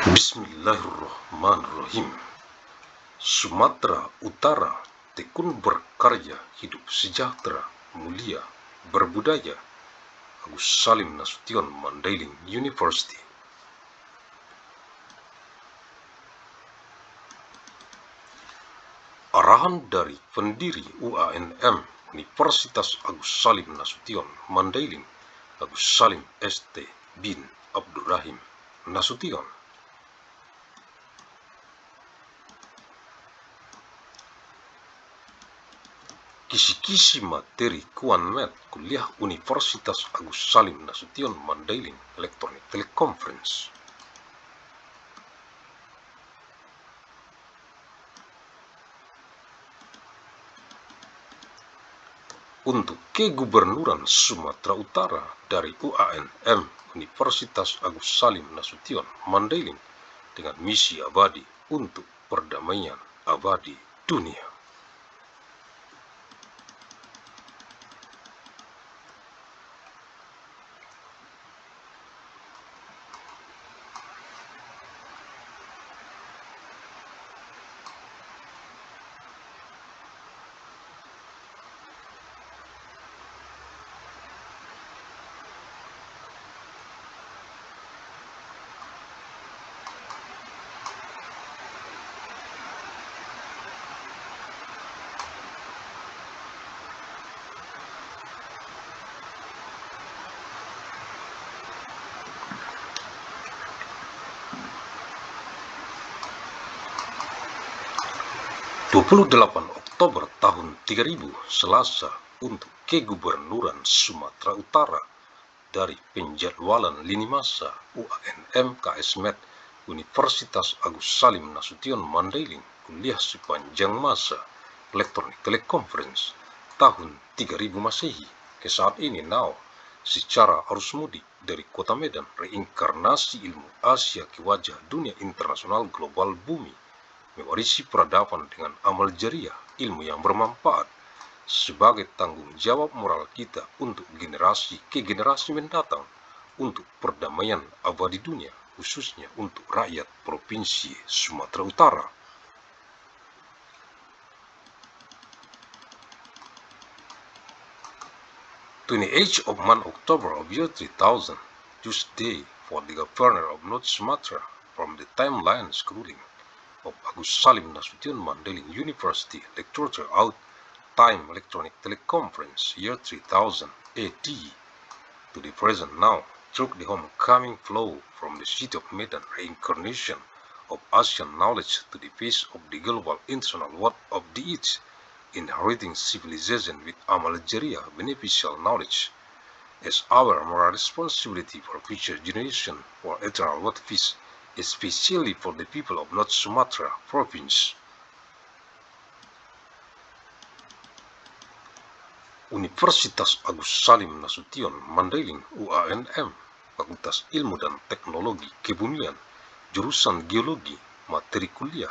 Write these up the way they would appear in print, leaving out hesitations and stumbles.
Bismillahirrahmanirrahim. Sumatera Utara tekun berkarya, hidup sejahtera, mulia, berbudaya. Agus Salim Nasution, Mandailing University. Arahan dari pendiri UANM Universitas Agus Salim Nasution, Mandailing, Agus Salim St. bin Abdurrahim Nasution. Kisi-kisi materi Kuanmed Kuliah Universitas Agus Salim Nasution, Mandailing, Electronic Teleconference. Untuk Kegubernuran Sumatera Utara dari UANM Universitas Agus Salim Nasution, Mandailing, dengan misi abadi untuk perdamaian abadi dunia. Oktober tahun 3000 Selasa untuk Kegubernuran Sumatera Utara dari penjadwalan lini masa UANM KSmed Universitas Agus Salim Nasution, Mandailing, kuliah sepanjang masa Electronic Teleconference tahun 3000 Masehi ke saat ini now secara arus mudik dari Kota Medan, reinkarnasi ilmu Asia ke wajah dunia internasional global bumi, mewarisi peradaban dengan amal jariah, ilmu yang bermanfaat sebagai tanggung jawab moral kita untuk generasi ke generasi mendatang, untuk perdamaian abadi dunia, khususnya untuk rakyat Provinsi Sumatera Utara. of October of year 3000, Tuesday, for the Governor of North Sumatra, from the timeline schooling of Agus Salim Nasution, Mandailing University, lecture out time electronic teleconference year 3000 AD to the present now, through the homecoming flow from the city of Medan, reincarnation of Asian knowledge to the face of the global international world of the East, inheriting civilization with amal jariah, beneficial knowledge, as our moral responsibility for future generation, for eternal world peace, especially for the people of North Sumatra Province. Universitas Agus Salim Nasution, Mandailing, UANM, Fakultas Ilmu dan Teknologi Kebumian, jurusan Geologi, materi kuliah,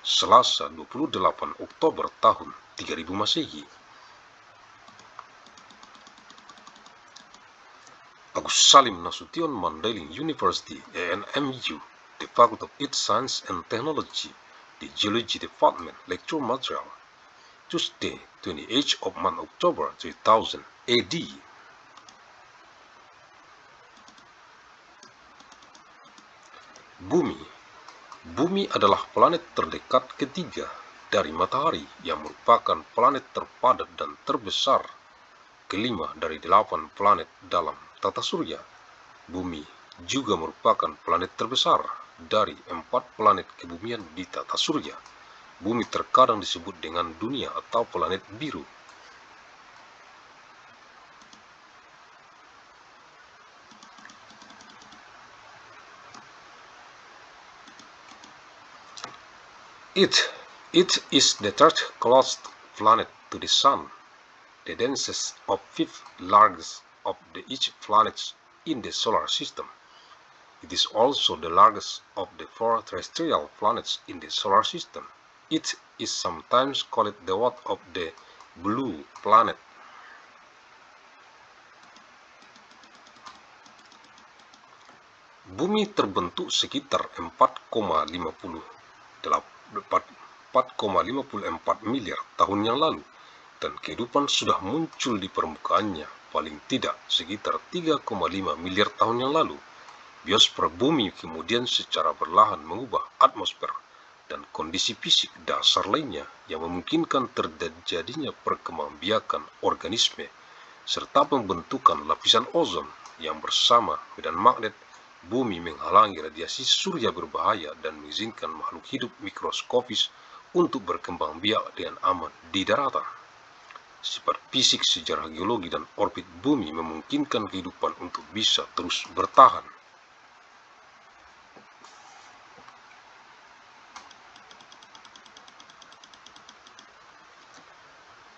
Selasa 28 Oktober tahun 3000 Masehi. Agus Salim Nasution, Mandailing University, ANMU, the Faculty of Earth Science and Technology, the Geology Department, lecture material, Tuesday, 28 of October 3000 AD. Bumi adalah planet terdekat ketiga dari matahari yang merupakan planet terpadat dan terbesar kelima dari 8 planet dalam tata surya. Bumi juga merupakan planet terbesar dari 4 planet kebumian di tata surya. Bumi terkadang disebut dengan dunia atau planet biru. It is the third closest planet to the Sun, the densest of 5th largest of the each planets in the solar system. It is also the largest of the 4 terrestrial planets in the solar system. It is sometimes called the world of the blue planet. Bumi terbentuk sekitar 4,54 miliar tahun yang lalu, dan kehidupan sudah muncul di permukaannya paling tidak sekitar 3,5 miliar tahun yang lalu. Biosfer bumi kemudian secara perlahan mengubah atmosfer dan kondisi fisik dasar lainnya yang memungkinkan terjadinya perkembangbiakan organisme serta pembentukan lapisan ozon yang bersama medan magnet bumi menghalangi radiasi surya berbahaya dan mengizinkan makhluk hidup mikroskopis untuk berkembang biak dengan aman di daratan. Sifat fisik, sejarah geologi, dan orbit bumi memungkinkan kehidupan untuk bisa terus bertahan.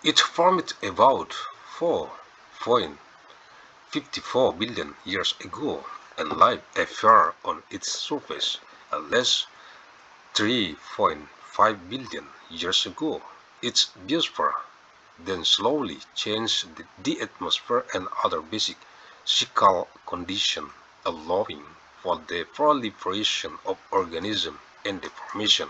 It formed about 4.54 billion years ago, and life appeared on its surface at least 3.5 billion years ago. Its biosphere then slowly changed the atmosphere and other basic physical conditions, allowing for the proliferation of organisms and the formation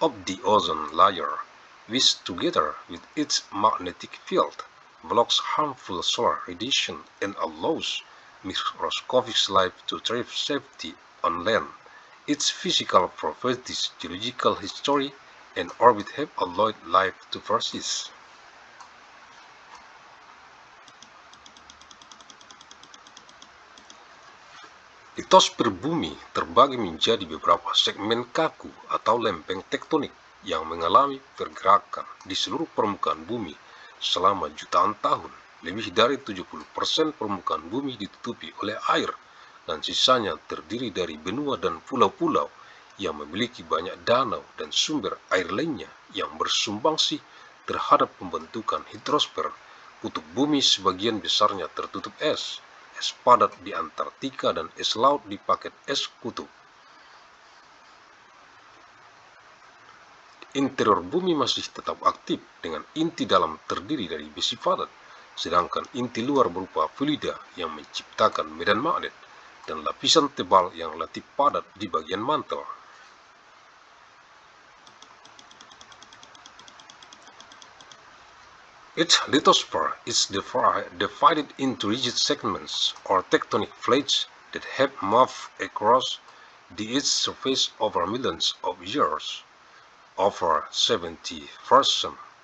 of the ozone layer, which together with its magnetic field blocks harmful solar radiation and allows microscopic life to thrive safely on land. Its physical properties, geological history, and orbit have allowed life to persist. Litosfer bumi terbagi menjadi beberapa segmen kaku atau lempeng tektonik yang mengalami pergerakan di seluruh permukaan bumi selama jutaan tahun. Lebih dari 70% permukaan bumi ditutupi oleh air, dan sisanya terdiri dari benua dan pulau-pulau yang memiliki banyak danau dan sumber air lainnya yang bersumbangsi terhadap pembentukan hidrosfer. Kutub bumi sebagian besarnya tertutup es padat di Antartika, dan es laut di paket es kutub. Interior bumi masih tetap aktif dengan inti dalam terdiri dari besi padat, sedangkan inti luar berupa fluida yang menciptakan medan magnet dan lapisan tebal yang relatif padat di bagian mantel. Its lithosphere is divided into rigid segments or tectonic plates that have moved across its surface over millions of years. Over 70%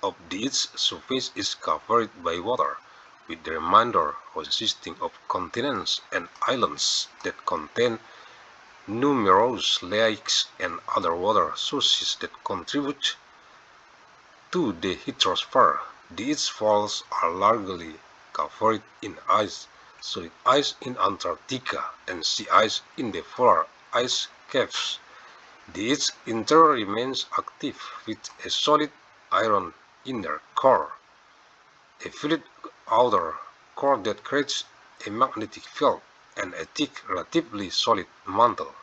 of its surface is covered by water, with the remainder consisting of continents and islands that contain numerous lakes and other water sources that contribute to the hydrosphere. Its falls are largely covered in ice, solid ice in Antarctica and sea ice in the polar ice caps. Its interior remains active with a solid iron inner core, a fluid outer core that creates a magnetic field, and a thick, relatively solid mantle.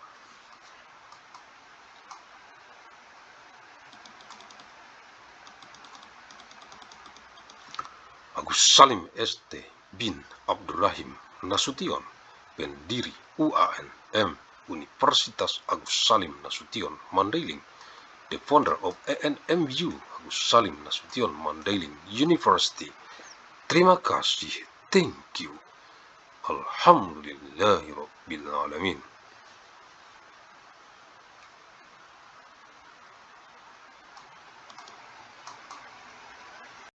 Agus Salim St. bin Abdurrahim Nasution, pendiri UANM Universitas Agus Salim Nasution Mandailing, the founder of ANMU Agus Salim Nasution Mandailing University. Terima kasih, thank you. Alhamdulillahirabbil alamin.